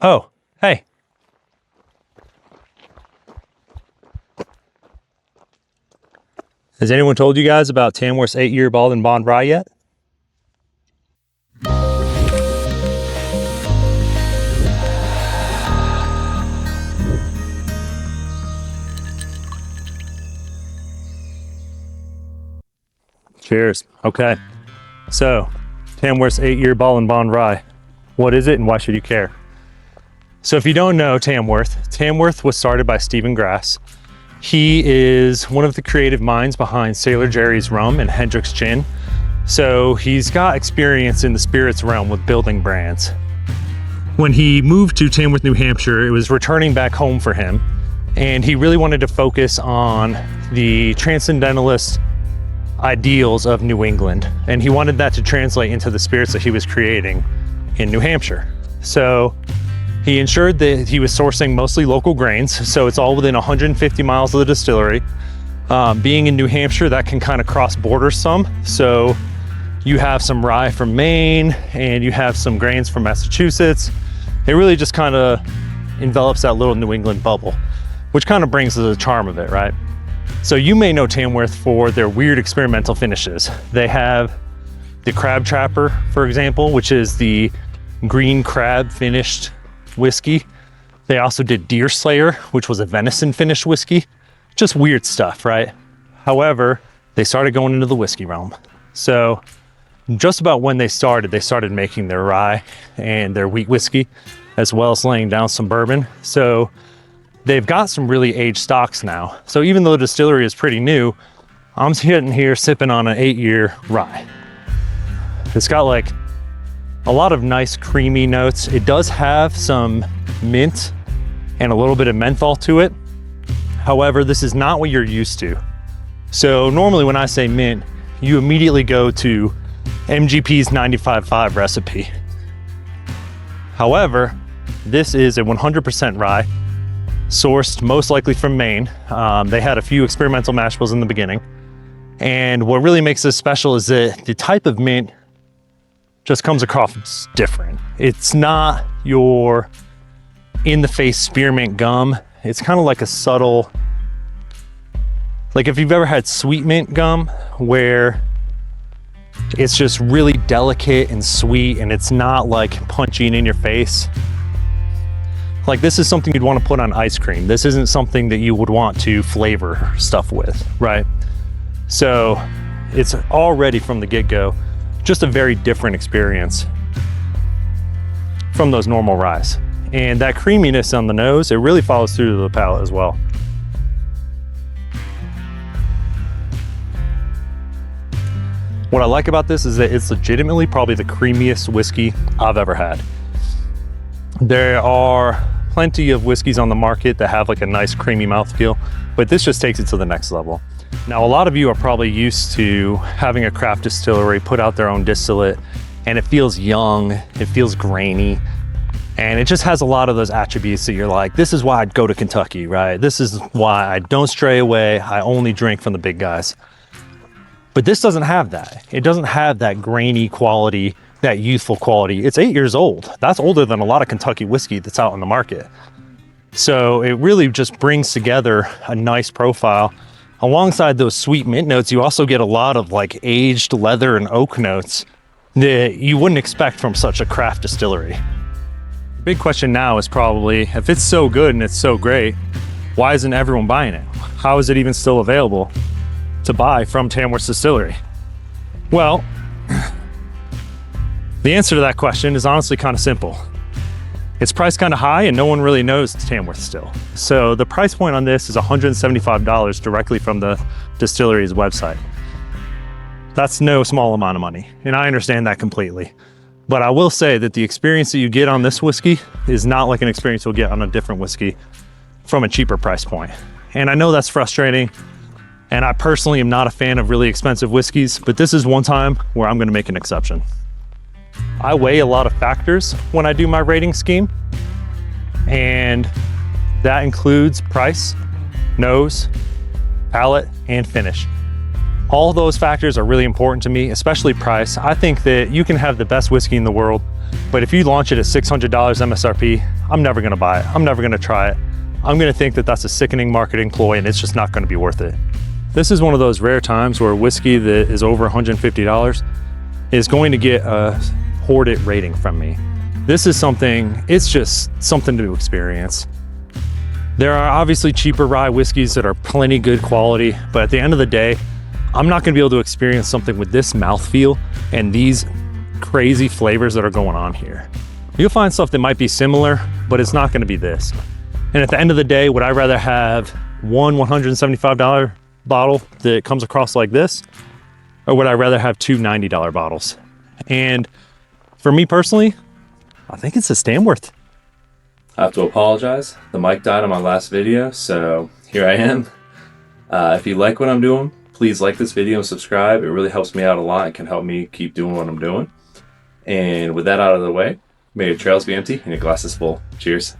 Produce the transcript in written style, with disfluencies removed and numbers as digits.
Oh, hey. Has anyone told you guys about Tamworth's 8-year bottled and bond rye yet? Cheers. Okay. So, Tamworth's 8-year bottled and bond rye. What is it and why should you care? So if you don't know Tamworth was started by Steven Grasse. He is one of the creative minds behind Sailor Jerry's rum and Hendrick's gin. So he's got experience in the spirits realm with building brands. When he moved to Tamworth, New Hampshire, it was returning back home for him. And he really wanted to focus on the transcendentalist ideals of New England. And he wanted that to translate into the spirits that he was creating in New Hampshire. So he ensured that he was sourcing mostly local grains, so it's all within 150 miles of the distillery. Being in New Hampshire, that can kind of cross borders some. So you have some rye from Maine and you have some grains from Massachusetts. It really just kind of envelops that little New England bubble, which kind of brings the charm of it, right? So you may know Tamworth for their weird experimental finishes. They have the Crab Trapper, for example, which is the green crab finished whiskey. They also did Deer Slayer, which was a venison finished whiskey. Just weird stuff, right? However, they started going into the whiskey realm. So just about when they started making their rye and their wheat whiskey, as well as laying down some bourbon. So they've got some really aged stocks now. So even though the distillery is pretty new, I'm sitting here sipping on an 8-year rye. It's got like a lot of nice creamy notes. It does have some mint and a little bit of menthol to it. However, this is not what you're used to. So normally when I say mint, you immediately go to MGP's 95.5 recipe. However, this is a 100% rye, sourced most likely from Maine. They had a few experimental mash bills in the beginning. And what really makes this special is that the type of mint just comes across different. It's not your in-the-face spearmint gum. It's kind of like a subtle, like if you've ever had sweet mint gum, where it's just really delicate and sweet and it's not like punching in your face. Like this is something you'd want to put on ice cream. This isn't something that you would want to flavor stuff with, right? So it's already from the get-go just a very different experience from those normal ryes. And that creaminess on the nose, it really follows through to the palate as well. What I like about this is that it's legitimately probably the creamiest whiskey I've ever had. There are plenty of whiskeys on the market that have like a nice creamy mouthfeel, but this just takes it to the next level. Now, a lot of you are probably used to having a craft distillery put out their own distillate, and it feels young, it feels grainy, and it just has a lot of those attributes that you're like, this is why I'd go to Kentucky, right? This is why I don't stray away. I only drink from the big guys. But this doesn't have that. It doesn't have that grainy quality, that youthful quality. It's 8 years old. That's older than a lot of Kentucky whiskey that's out on the market. So it really just brings together a nice profile. Alongside those sweet mint notes, you also get a lot of like aged leather and oak notes that you wouldn't expect from such a craft distillery. The big question now is probably, if it's so good and it's so great, why isn't everyone buying it? How is it even still available to buy from Tamworth Distillery? Well, the answer to that question is honestly kind of simple. It's priced kind of high and no one really knows Tamworth still. So the price point on this is $175 directly from the distillery's website. That's no small amount of money, and I understand that completely. But I will say that the experience that you get on this whiskey is not like an experience you'll get on a different whiskey from a cheaper price point. And I know that's frustrating, and I personally am not a fan of really expensive whiskeys, but this is one time where I'm gonna make an exception. I weigh a lot of factors when I do my rating scheme, and that includes price, nose, palate, and finish. All those factors are really important to me, especially price. I think that you can have the best whiskey in the world, But if you launch it at $600 MSRP, I'm never gonna buy it. I'm never gonna try it. I'm gonna think that that's a sickening marketing ploy and it's just not gonna be worth it. This is one of those rare times where whiskey that is over $150 is going to get a hoarded rating from me. This is something, it's just something to experience. There are obviously cheaper rye whiskeys that are plenty good quality, but at the end of the day, I'm not gonna be able to experience something with this mouthfeel and these crazy flavors that are going on here. You'll find stuff that might be similar, but it's not gonna be this. And at the end of the day, would I rather have one $175 bottle that comes across like this, or would I rather have two $90 bottles? And for me personally, I think it's a Tamworth. I have to apologize. The mic died on my last video, so here I am. If you like what I'm doing, please like this video and subscribe. It really helps me out a lot. It can help me keep doing what I'm doing. And with that out of the way, may your trails be empty and your glasses full. Cheers.